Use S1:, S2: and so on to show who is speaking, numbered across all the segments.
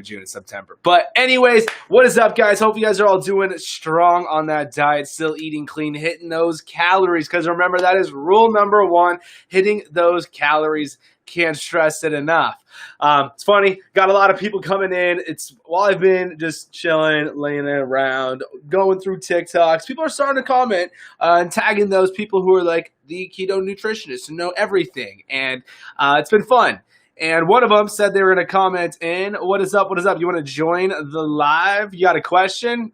S1: of June and September. But anyways, what is up, guys? Hope you guys are all doing strong on that diet, still eating clean, hitting those calories. Because remember, that is rule number one, hitting those calories. Can't stress it enough. It's funny, got a lot of people coming in. While I've been just chilling, laying around, going through TikToks, people are starting to comment and tagging those people who are like the keto nutritionists and know everything. And it's been fun. And one of them said they were going to comment in, what is up, what is up? You want to join the live? You got a question?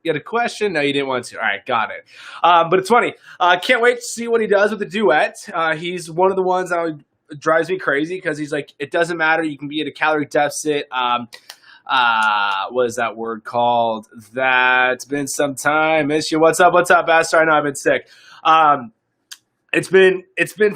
S1: You had a question? No, you didn't want to. All right, got it. But it's funny. Can't wait to see what he does with the duet. He's one of the ones that drives me crazy because he's like, it doesn't matter. You can be at a calorie deficit. What is that word called? That's been some time. Miss you. What's up, Pastor? I know I've been sick. It's been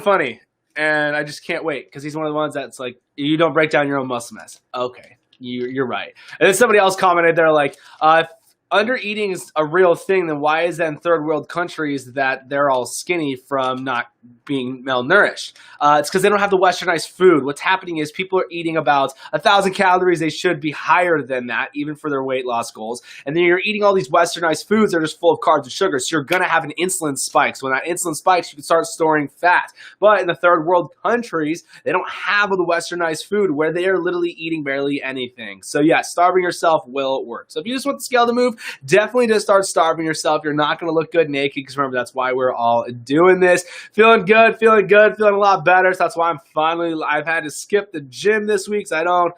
S1: funny. And I just can't wait because he's one of the ones that's like, you don't break down your own muscle mass. Okay, you're right. And then somebody else commented, they're like, if under eating is a real thing, then why is that in third world countries that they're all skinny from not being malnourished? It's because they don't have the westernized food. What's happening is people are eating about 1,000 calories. They should be higher than that, even for their weight loss goals. And then you're eating all these westernized foods that are just full of carbs and sugar. So you're going to have an insulin spike. So when that insulin spikes, you can start storing fat. But in the third world countries, they don't have the westernized food where they are literally eating barely anything. So yeah, starving yourself will work. So if you just want the scale to move, definitely just start starving yourself. You're not going to look good naked because remember, that's why we're all doing this. Feeling good, feeling a lot better. So that's why I've had to skip the gym this week because I didn't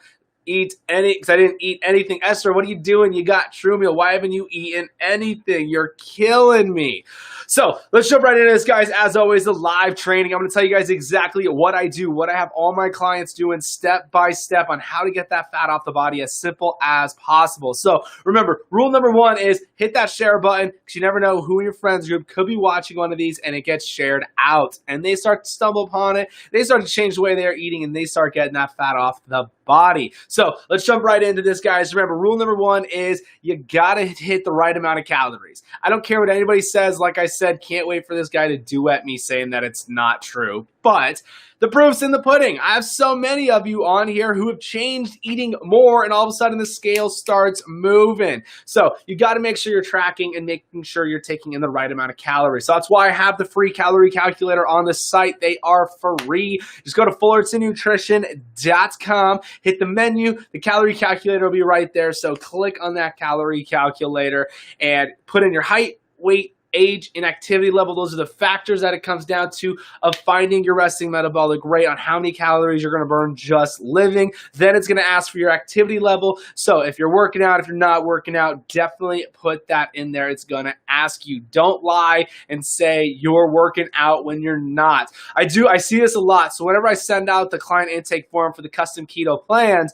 S1: eat anything. Esther, what are you doing? You got True Meal. Why haven't you eaten anything? You're killing me. So let's jump right into this, guys. As always, the live training. I'm going to tell you guys exactly what I do, what I have all my clients doing step by step on how to get that fat off the body as simple as possible. So remember, rule number one is hit that share button because you never know who in your friends group could be watching one of these and it gets shared out and they start to stumble upon it. They start to change the way they're eating and they start getting that fat off the body. So let's jump right into this, guys. Remember, rule number one is you gotta hit the right amount of calories. I don't care what anybody says. Like I said, can't wait for this guy to duet me saying that it's not true. But the proof's in the pudding. I have so many of you on here who have changed eating more and all of a sudden the scale starts moving. So you got to make sure you're tracking and making sure you're taking in the right amount of calories. So that's why I have the free calorie calculator on the site. They are free. Just go to fullertonnutrition.com, hit the menu. The calorie calculator will be right there. So click on that calorie calculator and put in your height, weight, age, and activity level. Those are the factors that it comes down to of finding your resting metabolic rate on how many calories you're going to burn just living. Then it's going to ask for your activity level. So if you're working out, if you're not working out, definitely put that in there. It's going to ask you. Don't lie and say you're working out when you're not. I see this a lot. So whenever I send out the client intake form for the custom keto plans,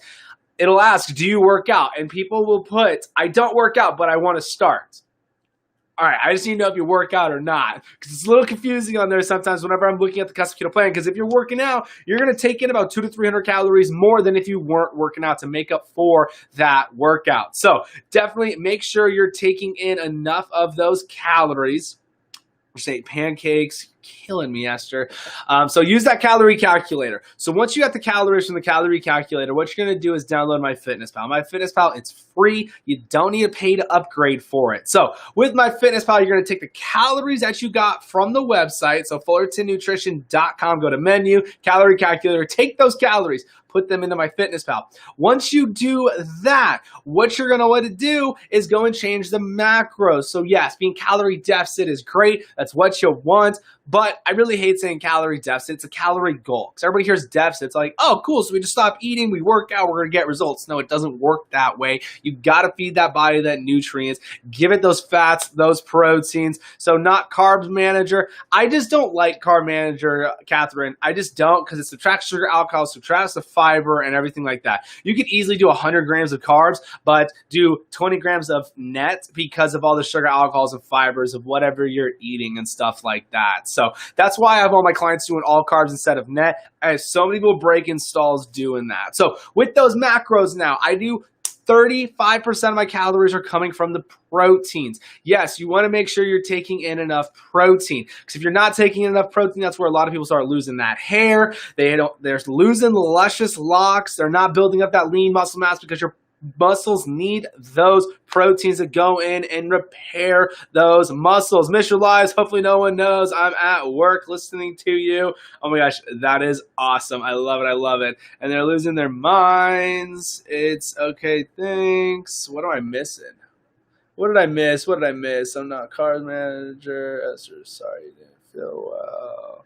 S1: it'll ask, do you work out? And people will put, I don't work out, but I want to start. All right, I just need to know if you work out or not because it's a little confusing on there sometimes whenever I'm looking at the custom keto plan because if you're working out, you're going to take in about 200 to 300 calories more than if you weren't working out to make up for that workout. So definitely make sure you're taking in enough of those calories. Say pancakes, killing me, Esther. So use that calorie calculator. So once you got the calories from the calorie calculator, what you're going to do is download MyFitnessPal. MyFitnessPal, it's free. You don't need to pay to upgrade for it. So with MyFitnessPal, you're going to take the calories that you got from the website. So fullertonnutrition.com, go to menu, calorie calculator, take those calories, put them into MyFitnessPal. Once you do that, what you're going to want to do is go and change the macros. So yes, being calorie deficit is great. That's what you want. But I really hate saying calorie deficit. It's a calorie goal. Because everybody hears deficit. It's like, oh, cool. So we just stop eating, we work out, we're going to get results. No, it doesn't work that way. You've got to feed that body that nutrients. Give it those fats, those proteins. So not Carbs Manager. I just don't like Carb Manager, Catherine. I just don't because it subtracts sugar, alcohol, subtracts the fiber and everything like that. You could easily do 100 grams of carbs, but do 20 grams of net because of all the sugar, alcohols, and fibers of whatever you're eating and stuff like that. So that's why I have all my clients doing all carbs instead of net. I have so many people breaking stalls doing that. So with those macros now, I do 35% of my calories are coming from the proteins. Yes, you want to make sure you're taking in enough protein, because if you're not taking in enough protein, that's where a lot of people start losing that hair. They're losing the luscious locks. They're not building up that lean muscle mass because your muscles need those proteins to go in and repair those muscles. Miss your lives. Hopefully no one knows I'm at work listening to you. Oh my gosh, that is awesome. I love it. I love it. And they're losing their minds. It's okay. Thanks. What am I missing? What did I miss? What did I miss? I'm not cars manager. Esther, sorry, you didn't feel well.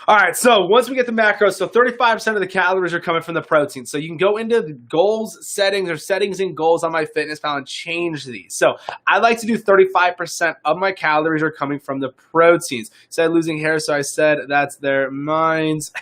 S1: All right, so once we get the macros, so 35% of the calories are coming from the protein. So you can go into the goals settings or settings and goals on MyFitnessPal and change these. So I like to do 35% of my calories are coming from the proteins. Said losing hair, so I said that's their minds.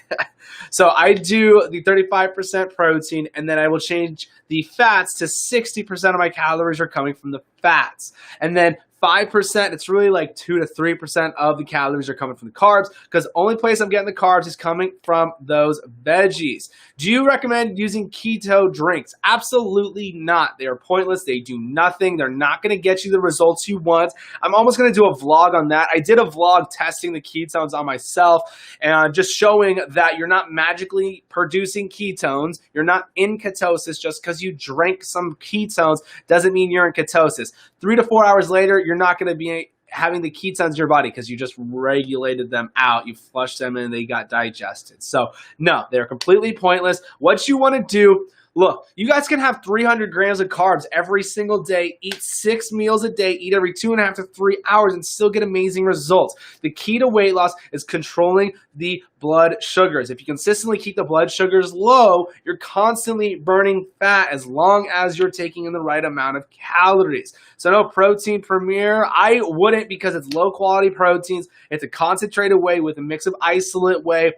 S1: So I do the 35% protein, and then I will change the fats to 60% of my calories are coming from the fats. And then 5%, it's really like 2 to 3% of the calories are coming from the carbs, because the only place I'm getting the carbs is coming from those veggies. Do you recommend using keto drinks? Absolutely not. They are pointless. They do nothing. They're not going to get you the results you want. I'm almost going to do a vlog on that. I did a vlog testing the ketones on myself and just showing that you're not magically producing ketones. You're not in ketosis. Just because you drank some ketones doesn't mean you're in ketosis. 3 to 4 hours later, you're not going to be having the ketones in your body because you just regulated them out. You flushed them and they got digested. So no, they're completely pointless. What you want to do, look, you guys can have 300 grams of carbs every single day, eat 6 meals a day, eat every 2.5 to 3 hours, and still get amazing results. The key to weight loss is controlling the blood sugars. If you consistently keep the blood sugars low, you're constantly burning fat as long as you're taking in the right amount of calories. So no protein premier, I wouldn't, because it's low quality proteins. It's a concentrated whey with a mix of isolate whey.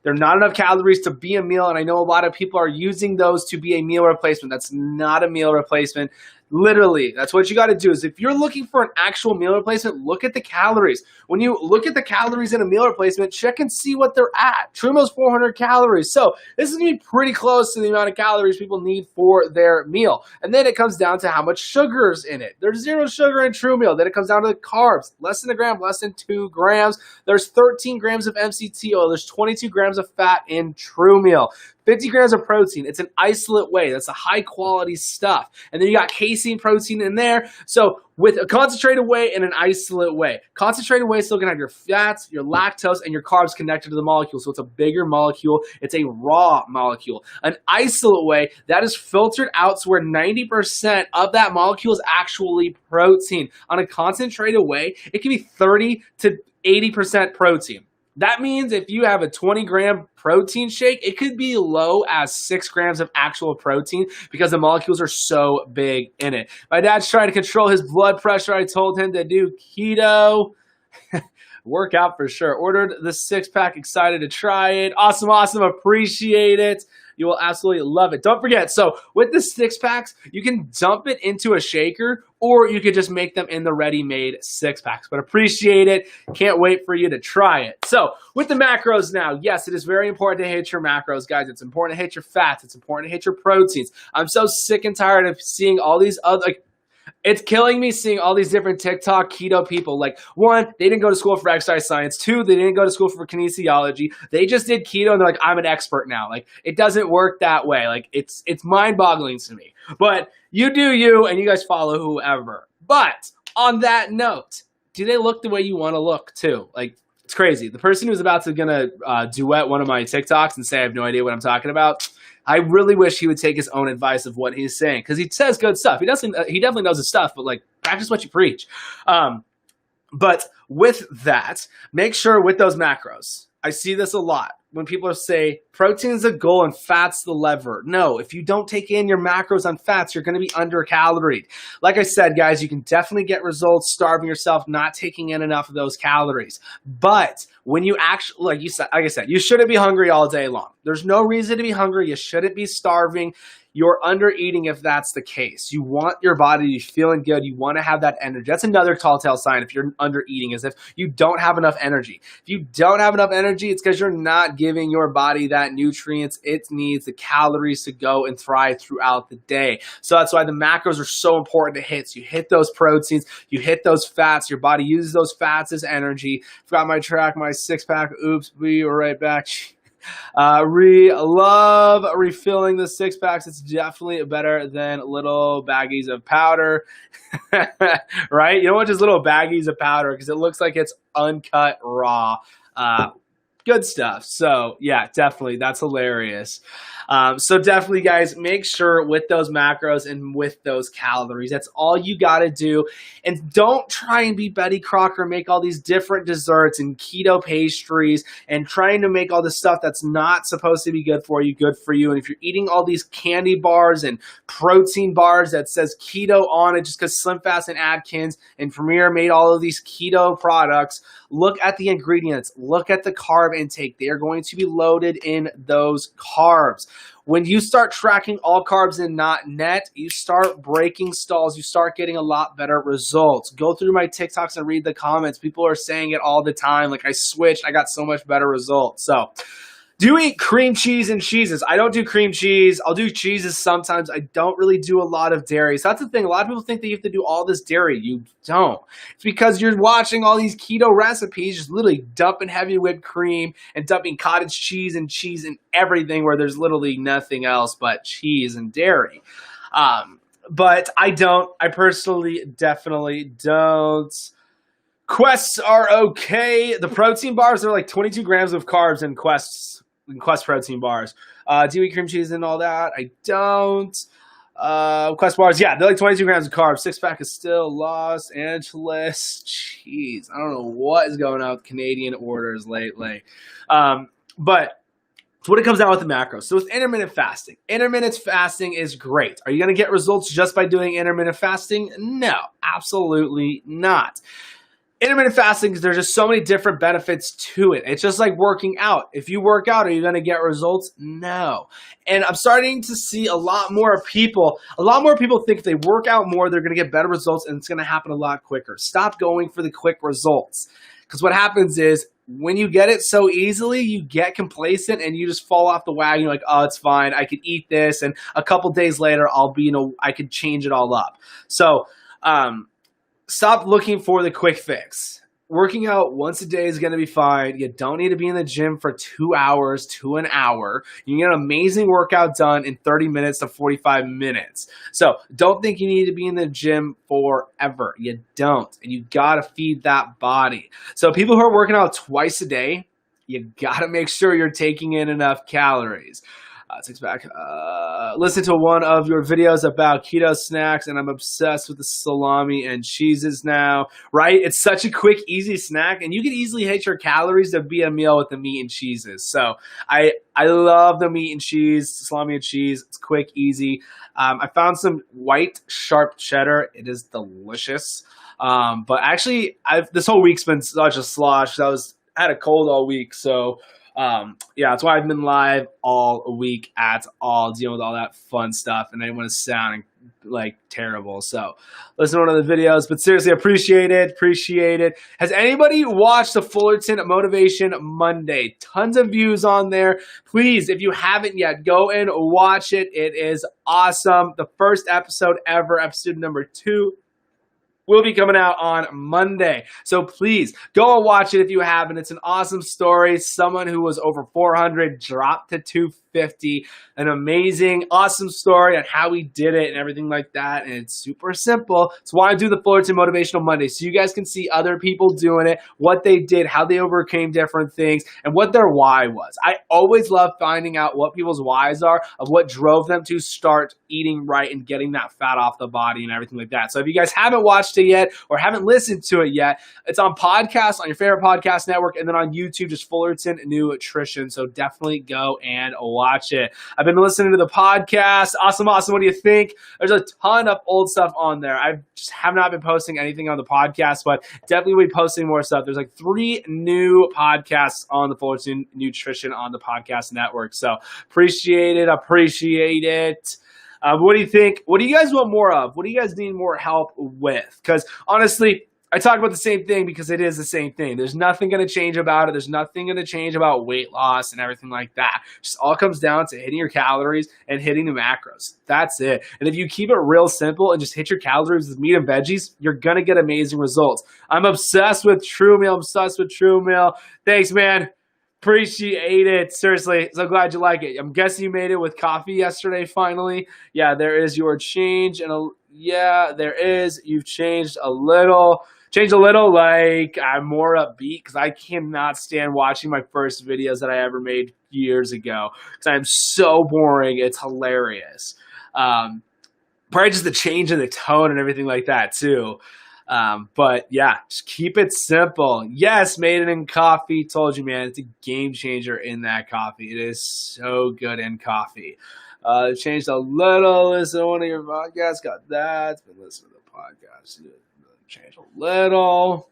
S1: There are not enough calories to be a meal, and I know a lot of people are using those to be a meal replacement. That's not a meal replacement. Literally, that's what you got to do. Is if you're looking for an actual meal replacement, look at the calories. When you look at the calories in a meal replacement, check and see what they're at. Trumo's 400 calories. So this is going to be pretty close to the amount of calories people need for their meal. And then it comes down to how much sugar's in it. There's 0 sugar in True Meal. Then it comes down to the carbs. Less than a gram, less than 2 grams. There's 13 grams of MCT oil. There's 22 grams of fat in True Meal. 50 grams of protein. It's an isolate whey. That's the high quality stuff. And then you got casein protein in there. So with a concentrated whey and an isolate whey. Concentrated whey is still going to have your fats, your lactose, and your carbs connected to the molecule. So it's a bigger molecule. It's a raw molecule. An isolate whey, that is filtered out to where 90% of that molecule is actually protein. On a concentrated whey, it can be 30 to 80% protein. That means if you have a 20-gram protein shake, it could be low as 6 grams of actual protein because the molecules are so big in it. My dad's trying to control his blood pressure. I told him to do keto. Workout for sure. Ordered the 6-pack. Excited to try it. Awesome, awesome. Appreciate it. You will absolutely love it. Don't forget, so with the 6-packs, you can dump it into a shaker, or you could just make them in the ready-made 6-packs. But appreciate it. Can't wait for you to try it. So with the macros now, yes, it is very important to hit your macros, guys. It's important to hit your fats. It's important to hit your proteins. I'm so sick and tired of seeing all these other, it's killing me seeing all these different TikTok keto people. Like, 1, they didn't go to school for exercise science. 2, they didn't go to school for kinesiology. They just did keto and they're like, I'm an expert now. Like, it doesn't work that way. Like, it's mind-boggling to me. But you do you, and you guys follow whoever. But on that note, do they look the way you want to look too? Like, it's crazy. The person who's about to duet one of my TikToks and say I have no idea what I'm talking about, I really wish he would take his own advice of what he's saying, because he says good stuff. He definitely knows his stuff, but like, practice what you preach. But with that, make sure with those macros, I see this a lot when people say protein's the goal and fat's the lever. No, if you don't take in your macros on fats, you're going to be undercaloried. Like I said, guys, you can definitely get results starving yourself, not taking in enough of those calories. Like I said, you shouldn't be hungry all day long. There's no reason to be hungry. You shouldn't be starving. you're under eating if that's the case. You want your body to be feeling good. You want to have that energy. That's another tall tale sign if you're under eating, is if you don't have enough energy. If you don't have enough energy, it's because you're not giving your body that nutrients it needs, the calories to go and thrive throughout the day. So that's why the macros are so important to hit. So you hit those proteins, you hit those fats, your body uses those fats as energy. Forgot my track, my six pack. Oops, we are right back. Love refilling the six packs. It's definitely better than little baggies of powder, right? You don't want just little baggies of powder because it looks like it's uncut raw. Good stuff. So yeah, definitely. That's hilarious. So definitely, guys, make sure with those macros and with those calories, that's all you got to do. And don't try and be Betty Crocker, make all these different desserts and keto pastries and trying to make all this stuff that's not supposed to be good for you, good for you. And if you're eating all these candy bars and protein bars that says keto on it just because Slim Fast and Atkins and Premier made all of these keto products, look at the ingredients, look at the carb intake. They are going to be loaded in those carbs. When you start tracking all carbs and not net, you start breaking stalls. You start getting a lot better results. Go through my TikToks and read the comments. People are saying it all the time. Like, I switched, I got so much better results. So do you eat cream cheese and cheeses? I don't do cream cheese. I'll do cheeses sometimes. I don't really do a lot of dairy. So that's the thing. A lot of people think that you have to do all this dairy. You don't. It's because you're watching all these keto recipes, just literally dumping heavy whipped cream and dumping cottage cheese and everything where there's literally nothing else but cheese and dairy. But I don't. I personally definitely don't. Quests are okay. The protein bars are like 22 grams of carbs in Quest protein bars. Do you eat cream cheese and all that? I don't. Quest bars, yeah, they're like 22 grams of carbs. Six pack is still Los Angeles. Jeez, I don't know what is going on with Canadian orders lately. But what it comes down with the macros. So with intermittent fasting is great. Are you going to get results just by doing intermittent fasting? No, absolutely not. Intermittent fasting, there's just so many different benefits to it. It's just like working out. If you work out, are you going to get results? No. And I'm starting to see a lot more people think if they work out more, they're going to get better results and it's going to happen a lot quicker. Stop going for the quick results. Because what happens is when you get it so easily, you get complacent and you just fall off the wagon. You're like, oh, it's fine. I could eat this. And a couple days later, I could change it all up. So, stop looking for the quick fix. Working out once a day is going to be fine. You don't need to be in the gym for 2 hours to an hour. You can get an amazing workout done in 30 minutes to 45 minutes. So don't think you need to be in the gym forever. You don't. And you got to feed that body. So people who are working out twice a day, you got to make sure you're taking in enough calories. Six pack. Listen to one of your videos about keto snacks, and I'm obsessed with the salami and cheeses now. Right? It's such a quick, easy snack, and you can easily hit your calories to be a meal with the meat and cheeses. So I love the meat and cheese, salami and cheese. It's quick, easy. I found some white sharp cheddar. It is delicious. But actually, this whole week's been such a slosh. I had a cold all week, so. Yeah, that's why I've been live all week at all, dealing with all that fun stuff, and I didn't want to sound like terrible. So listen to one of the videos, but seriously, appreciate it. Has anybody watched the Fullerton Motivation Monday? Tons of views on there. Please, if you haven't yet, go and watch it. It is awesome. The first episode ever, episode number 2. Will be coming out on Monday. So please go and watch it if you haven't. It's an awesome story. Someone who was over 400 dropped to 250. An amazing, awesome story on how he did it and everything like that. And it's super simple. That's why I do the Fullerton Motivational Monday. So you guys can see other people doing it, what they did, how they overcame different things, and what their why was. I always love finding out what people's whys are of what drove them to start eating right and getting that fat off the body and everything like that. So if you guys haven't watched it yet or haven't listened to it yet, it's on podcast, on your favorite podcast network, and then on YouTube, just Fullerton Nutrition. So definitely go and watch it. I've been listening to the podcast. Awesome. What do you think? There's a ton of old stuff on there. I just have not been posting anything on the podcast, but definitely will be posting more stuff. There's like 3 new podcasts on the Fullerton Nutrition on the podcast network. So appreciate it. What do you think? What do you guys want more of? What do you guys need more help with? Because honestly, I talk about the same thing because it is the same thing. There's nothing going to change about it. There's nothing going to change about weight loss and everything like that. It just all comes down to hitting your calories and hitting the macros. That's it. And if you keep it real simple and just hit your calories with meat and veggies, you're going to get amazing results. I'm obsessed with True Meal. I'm obsessed with True Meal. Thanks, man. Appreciate it. Seriously, so glad you like it. I'm guessing you made it with coffee yesterday, finally. Yeah, there is your change. Yeah, there is. You've changed a little. Like I'm more upbeat because I cannot stand watching my first videos that I ever made years ago because I'm so boring. It's hilarious. Probably just the change in the tone and everything like that too. But yeah, just keep it simple. Yes, made it in coffee. Told you, man, it's a game changer in that coffee. It is so good in coffee. Changed a little. Listen to one of your podcasts. Got that. It's been listening to the podcast. Change a little.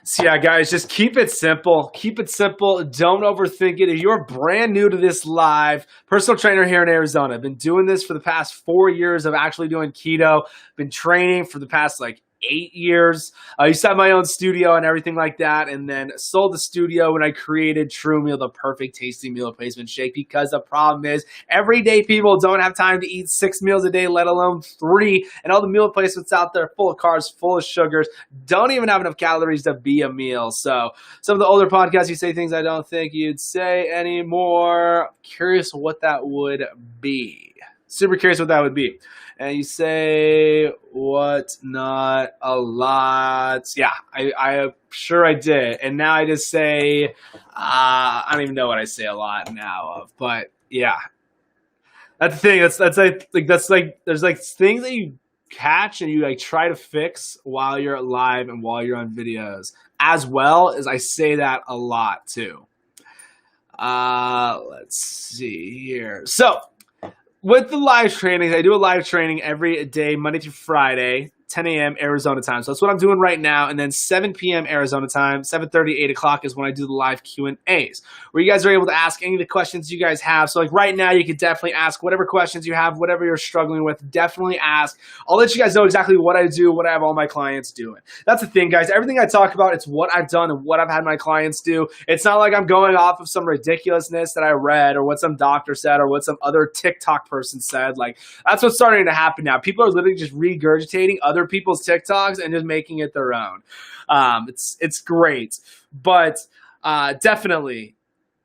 S1: So yeah, guys, just keep it simple. Keep it simple. Don't overthink it. If you're brand new to this live, personal trainer here in Arizona. I've been doing this for the past 4 years of actually doing keto. Been training for the past 8 years. I used to have my own studio and everything like that, and then sold the studio when I created True Meal, the perfect tasting meal replacement shake, because the problem is everyday people don't have time to eat 6 meals a day, let alone 3, and all the meal replacements out there full of carbs, full of sugars, don't even have enough calories to be a meal. So some of the older podcasts, you say things I don't think you'd say anymore. Curious what that would be. Super curious what that would be. And you say, what, not a lot. Yeah, I'm sure I did. And now I just say, I don't even know what I say a lot now of. But yeah, that's the thing. That's like there's things that you catch and you try to fix while you're live and while you're on videos, as well as I say that a lot too. Let's see here. So, with the live trainings, I do a live training every day, Monday through Friday, 10 a.m. Arizona time. So that's what I'm doing right now. And then 7 p.m. Arizona time, 7:30, 8 o'clock is when I do the live Q&As, where you guys are able to ask any of the questions you guys have. So right now, you could definitely ask whatever questions you have, whatever you're struggling with, definitely ask. I'll let you guys know exactly what I do, what I have all my clients doing. That's the thing, guys. Everything I talk about, it's what I've done and what I've had my clients do. It's not like I'm going off of some ridiculousness that I read or what some doctor said or what some other TikTok person said. That's what's starting to happen now. People are literally just regurgitating other people's TikToks and just making it their own. It's great, but definitely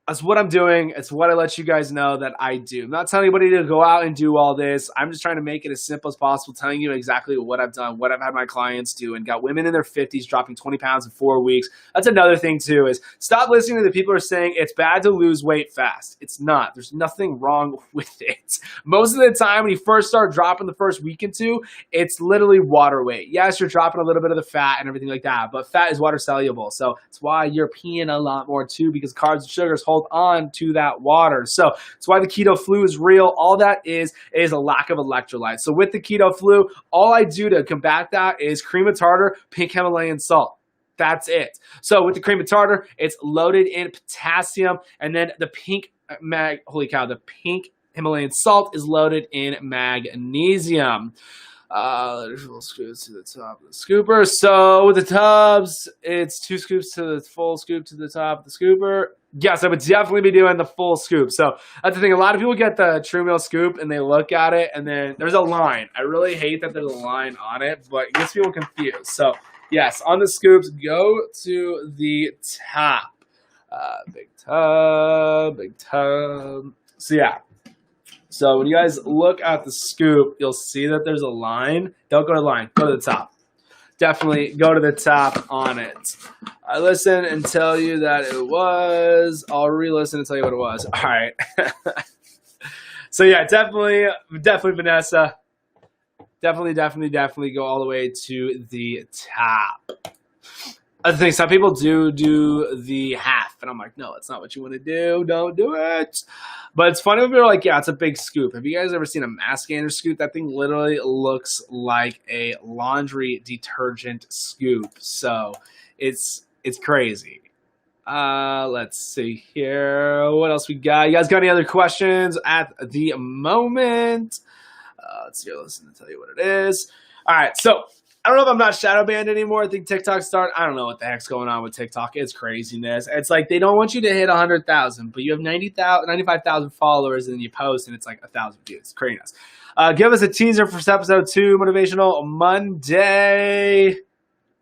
S1: that's what I'm doing. It's what I let you guys know that I do. I'm not telling anybody to go out and do all this. I'm just trying to make it as simple as possible, telling you exactly what I've done, what I've had my clients do, and got women in their 50s dropping 20 pounds in 4 weeks. That's another thing too, is stop listening to the people who are saying it's bad to lose weight fast. It's not. There's nothing wrong with it. Most of the time when you first start dropping the first week or two, it's literally water weight. Yes, you're dropping a little bit of the fat and everything like that, but fat is water soluble. So that's why you're peeing a lot more too, because carbs and sugars hold on to that water. So that's why the keto flu is real. All that is a lack of electrolytes. So with the keto flu, all I do to combat that is cream of tartar, pink Himalayan salt. That's it. So with the cream of tartar, it's loaded in potassium, and then the pink the pink Himalayan salt is loaded in magnesium. Full scoops to the top of the scooper. So with the tubs, it's 2 scoops to the full scoop to the top of the scooper. Yes, I would definitely be doing the full scoop. So that's the thing. A lot of people get the True Meal scoop and they look at it and then there's a line. I really hate that there's a line on it, but it gets people confused. So yes, on the scoops, go to the top. Big tub. So yeah. So when you guys look at the scoop, you'll see that there's a line. Don't go to the line. Go to the top. Definitely go to the top on it. I listen and tell you that it was. I'll re-listen and tell you what it was. All right. So yeah, definitely, Vanessa. Definitely go all the way to the top. Other thing, some people do the half, and I'm like, no, that's not what you want to do. Don't do it. But it's funny when people are like, yeah, it's a big scoop. Have you guys ever seen a mass gainer scoop? That thing literally looks like a laundry detergent scoop. So it's crazy. Let's see here. What else we got? You guys got any other questions at the moment? Let's see. Listen to tell you what it is. All right, so I don't know if I'm not shadow banned anymore. I think TikTok started. I don't know what the heck's going on with TikTok. It's craziness. It's like they don't want you to hit 100,000, but you have 95,000 followers, and then you post, and it's like 1,000 views. It's craziness. Give us a teaser for episode 2, Motivational Monday.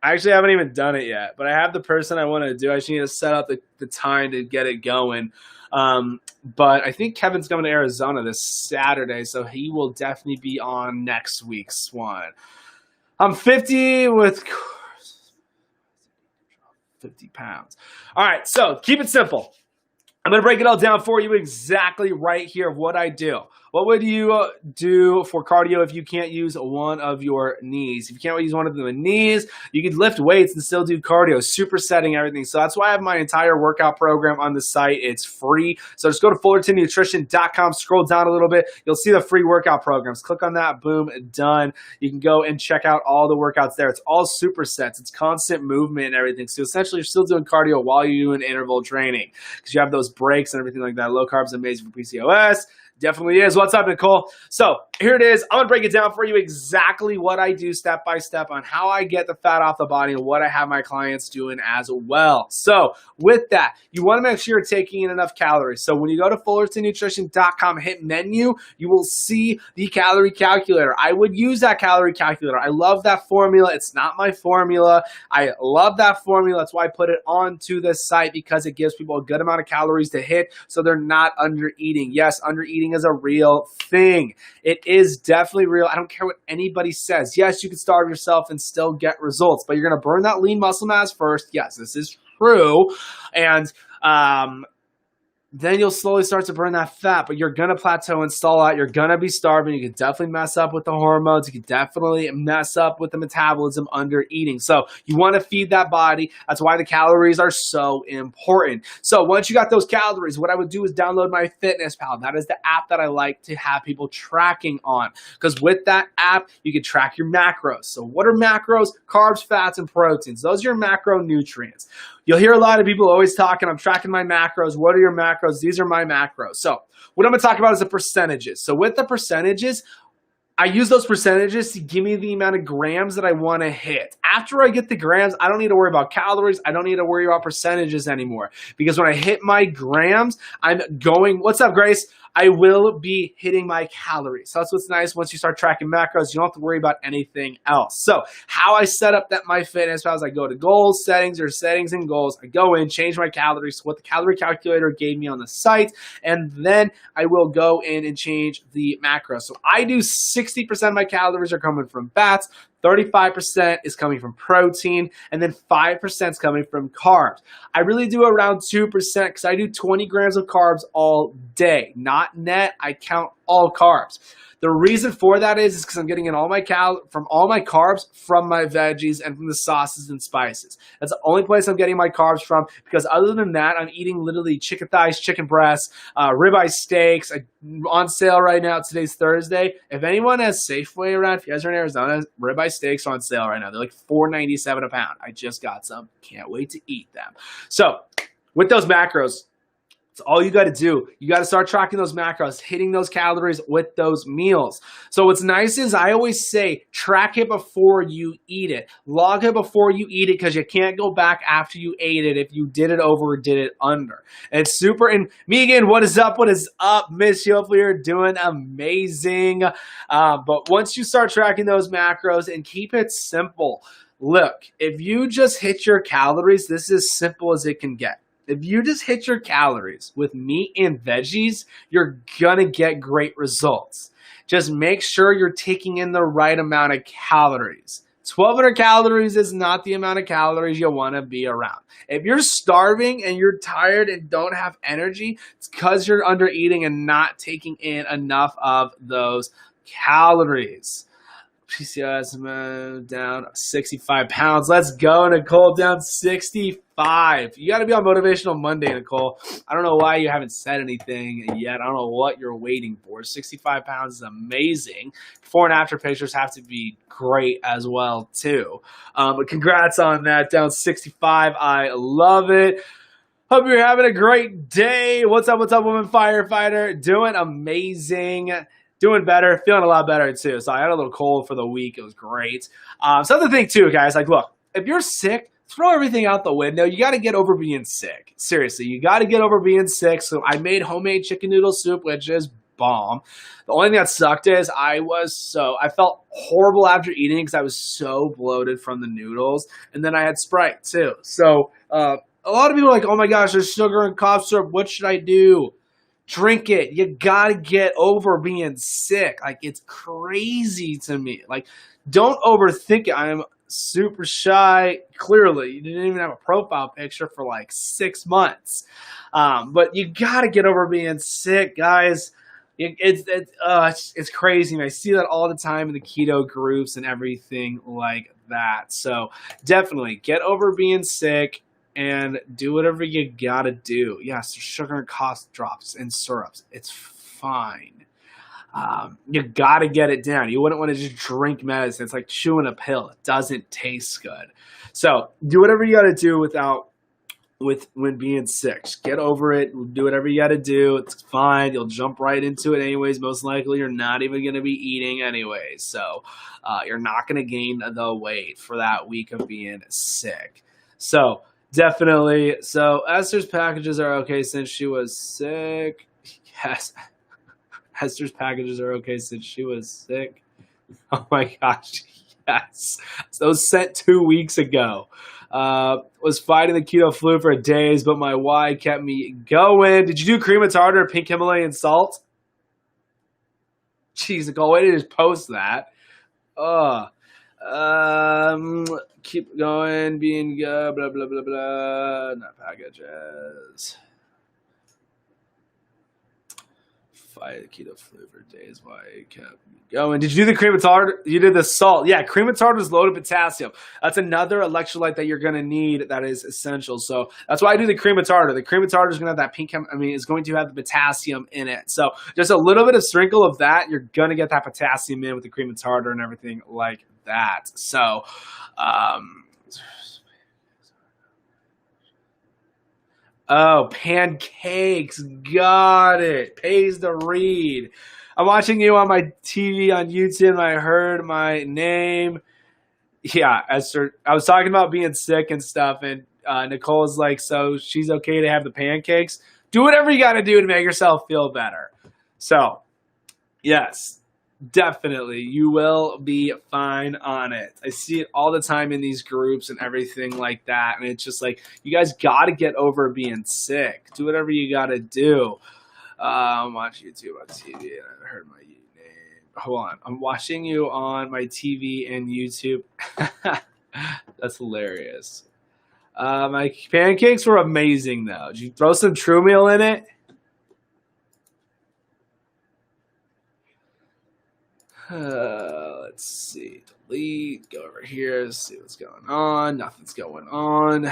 S1: I actually haven't even done it yet, but I have the person I want to do. I just need to set up the time to get it going. But I think Kevin's coming to Arizona this Saturday, so he will definitely be on next week's one. I'm 50 with 50 pounds. All right, so keep it simple. I'm going to break it all down for you exactly right here of what I do. What would you do for cardio if you can't use one of your knees? If you can't use one of the knees, you could lift weights and still do cardio, supersetting everything. So that's why I have my entire workout program on the site. It's free. So just go to FullertonNutrition.com, scroll down a little bit. You'll see the free workout programs. Click on that, boom, done. You can go and check out all the workouts there. It's all supersets. It's constant movement and everything. So essentially, you're still doing cardio while you're doing interval training because you have those breaks and everything like that. Low carbs amazing for PCOS. Definitely is. What's up, Nicole? So here it is. I'm going to break it down for you exactly what I do step by step on how I get the fat off the body and what I have my clients doing as well. So with that, you want to make sure you're taking in enough calories. So when you go to FullertonNutrition.com, hit menu, you will see the calorie calculator. I would use that calorie calculator. I love that formula. It's not my formula. I love that formula. That's why I put it onto the site because it gives people a good amount of calories to hit so they're not under eating. Yes, under eating is a real thing. It is definitely real. I don't care what anybody says. Yes, you can starve yourself and still get results, but you're going to burn that lean muscle mass first. Yes, this is true. And then you'll slowly start to burn that fat, but you're going to plateau and stall out. You're going to be starving. You can definitely mess up with the hormones. You can definitely mess up with the metabolism under eating. So you want to feed that body. That's why the calories are so important. So once you got those calories, what I would do is download my Fitness Pal. That is the app that I like to have people tracking on because with that app, you can track your macros. So what are macros? Carbs, fats, and proteins. Those are your macronutrients. You'll hear a lot of people always talking, I'm tracking my macros. What are your macros? These are my macros. So what I'm going to talk about is the percentages. So with the percentages, I use those percentages to give me the amount of grams that I want to hit. After I get the grams, I don't need to worry about calories. I don't need to worry about percentages anymore. Because when I hit my grams, I'm going, what's up, Grace? I will be hitting my calories. So that's what's nice. Once you start tracking macros, you don't have to worry about anything else. So how I set up that MyFitnessPal is I go to goals, settings, or settings and goals. I go in, change my calories to what the calorie calculator gave me on the site, and then I will go in and change the macros. So I do 60% of my calories are coming from fats, 35% is coming from protein, and then 5% is coming from carbs. I really do around 2% because I do 20 grams of carbs all day. Not net, I count all carbs. The reason for that is because I'm getting in all my carbs from my veggies and from the sauces and spices. That's the only place I'm getting my carbs from because other than that, I'm eating literally chicken thighs, chicken breasts, ribeye steaks. On sale right now. Today's Thursday. If anyone has Safeway around, if you guys are in Arizona, ribeye steaks are on sale right now. They're like $4.97 a pound. I just got some. Can't wait to eat them. So with those macros, it's all you got to do. You got to start tracking those macros, hitting those calories with those meals. So what's nice is I always say track it before you eat it. Log it before you eat it because you can't go back after you ate it if you did it over or did it under. And it's super. And Megan, what is up? What is up? Miss you. Hopefully you're doing amazing. But once you start tracking those macros and keep it simple, look, if you just hit your calories, this is as simple as it can get. If you just hit your calories with meat and veggies, you're going to get great results. Just make sure you're taking in the right amount of calories. 1,200 calories is not the amount of calories you want to be around. If you're starving and you're tired and don't have energy, it's because you're under eating and not taking in enough of those calories. PCOS down 65 pounds. Let's go, Nicole, down 65. You got to be on Motivational Monday, Nicole. I don't know why you haven't said anything yet. I don't know what you're waiting for. 65 pounds is amazing. Before and after pictures have to be great as well, too. But congrats on that, down 65. I love it. Hope you're having a great day. What's up, woman firefighter? Doing amazing. doing better, feeling a lot better too. So I had a little cold for the week. It was great. So the thing too, guys, like, look, if you're sick, throw everything out the window. You got to get over being sick. Seriously, you got to get over being sick. So I made homemade chicken noodle soup, which is bomb. The only thing that sucked is I felt horrible after eating because I was so bloated from the noodles, and then I had Sprite too. So a lot of people are like, oh my gosh, there's sugar in cough syrup. What should I do? Drink it. You gotta get over being sick. Like, it's crazy to me. Like, don't overthink it. I'm super shy. Clearly, you didn't even have a profile picture for like 6 months. But you gotta get over being sick, guys. It's crazy. And I see that all the time in the keto groups and everything like that. So definitely get over being sick and do whatever you gotta do. Yes, there's sugar and cough drops and syrups. It's fine. You gotta get it down. You wouldn't want to just drink medicine. It's like chewing a pill. It doesn't taste good. So do whatever you gotta do when being sick. Just get over it. Do whatever you gotta do. It's fine. You'll jump right into it anyways. Most likely you're not even gonna be eating anyways. So you're not gonna gain the weight for that week of being sick. So definitely. So Esther's packages are okay since she was sick. Yes. Esther's packages are okay since she was sick. Oh my gosh. Yes. So those sent 2 weeks ago. Was fighting the keto flu for days, but my why kept me going. Did you do cream of tartar, pink Himalayan salt? Jeez, Nicole, why did you just post that? Keep going, being good, blah, blah, blah, blah. Not packages. Fight the keto flu for days, why it kept me going. Did you do the cream of tartar? You did the salt. Yeah, cream of tartar is loaded potassium. That's another electrolyte that you're going to need that is essential. So that's why I do the cream of tartar. The cream of tartar is going to have that is going to have the potassium in it. So just a little bit of sprinkle of that, you're going to get that potassium in with the cream of tartar and everything like that. So, oh, pancakes. Got it. Pays to read. I'm watching you on my TV on YouTube. I heard my name. Yeah, Esther. I was talking about being sick and stuff, and Nicole's like, so she's okay to have the pancakes. Do whatever you got to do to make yourself feel better. So, yes. Definitely, you will be fine on it. I see it all the time in these groups and everything like that. And it's just like, you guys got to get over being sick. Do whatever you got to do. Watch YouTube on TV and I heard my name. Hold on. I'm watching you on my TV and YouTube. That's hilarious. My pancakes were amazing, though. Did you throw some True Meal in it? Let's see. Delete. Go over here. See what's going on. Nothing's going on.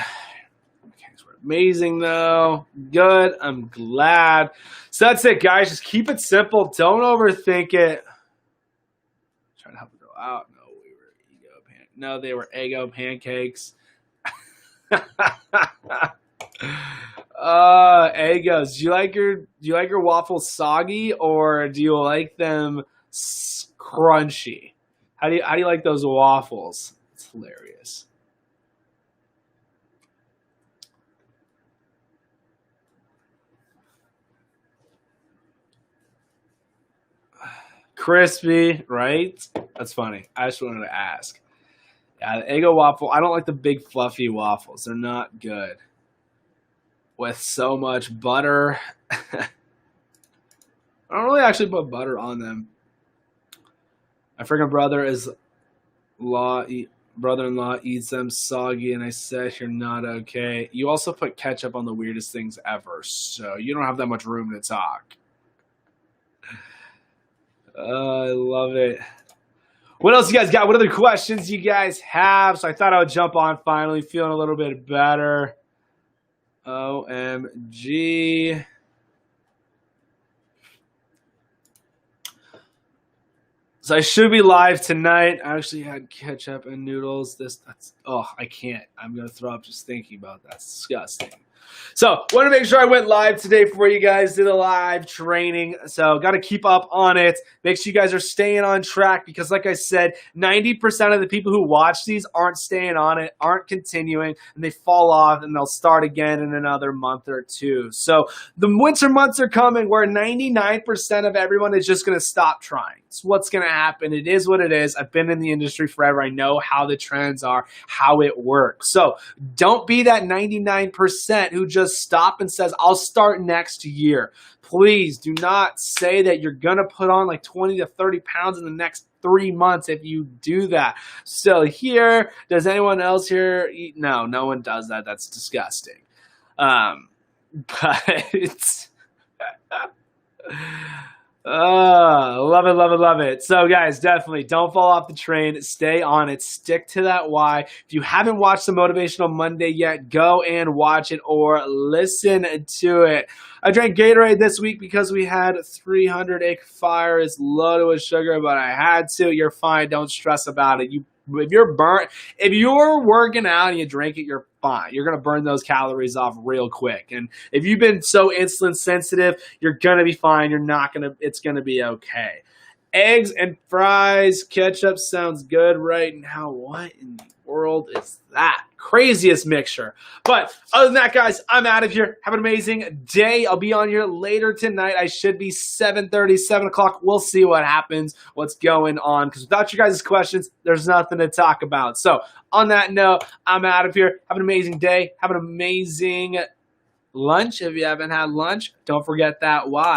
S1: Pancakes were amazing, though. Good. I'm glad. So that's it, guys. Just keep it simple. Don't overthink it. Trying to help it go out. No, they were Eggo pancakes. Eggos. Do you like your waffles soggy or do you like them crunchy? How do you like those waffles? It's hilarious. Crispy, right? That's funny. I just wanted to ask. Yeah, the Eggo waffle. I don't like the big fluffy waffles. They're not good. With so much butter. I don't really actually put butter on them. My freaking brother-in-law eats them soggy, and I said you're not okay. You also put ketchup on the weirdest things ever, so you don't have that much room to talk. I love it. What else you guys got? What other questions you guys have? So I thought I would jump on finally, feeling a little bit better. OMG. So I should be live tonight. I actually had ketchup and noodles. I can't. I'm going to throw up just thinking about that. It's disgusting. So, want to make sure I went live today for you guys, did a live training. So, got to keep up on it. Make sure you guys are staying on track because, like I said, 90% of the people who watch these aren't staying on it, aren't continuing, and they fall off and they'll start again in another month or two. So, the winter months are coming where 99% of everyone is just going to stop trying. It's what's going to happen. It is what it is. I've been in the industry forever. I know how the trends are, how it works. So, don't be that 99% who just stop and says, I'll start next year. Please do not say that you're going to put on like 20 to 30 pounds in the next 3 months if you do that. So here, does anyone else here eat? No, no one does that. That's disgusting. But it's... love it, love it, love it. So, guys, definitely don't fall off the train. Stay on it. Stick to that why. If you haven't watched the Motivational Monday yet, go and watch it or listen to it. I drank Gatorade this week because we had 300 acre fire. It's loaded with sugar, but I had to. You're fine. Don't stress about it. If you're burnt, if you're working out and you drink it, you're fine. You're going to burn those calories off real quick. And if you've been so insulin sensitive, you're going to be fine. It's going to be okay. Eggs and fries, ketchup sounds good right now. What in the world is that? Craziest mixture. But other than that, guys, I'm out of here. Have an amazing day. I'll be on here later tonight. I should be 7:30, 7 o'clock. We'll see what happens, what's going on. Because without you guys' questions, there's nothing to talk about. So on that note, I'm out of here. Have an amazing day. Have an amazing lunch. If you haven't had lunch, don't forget that why.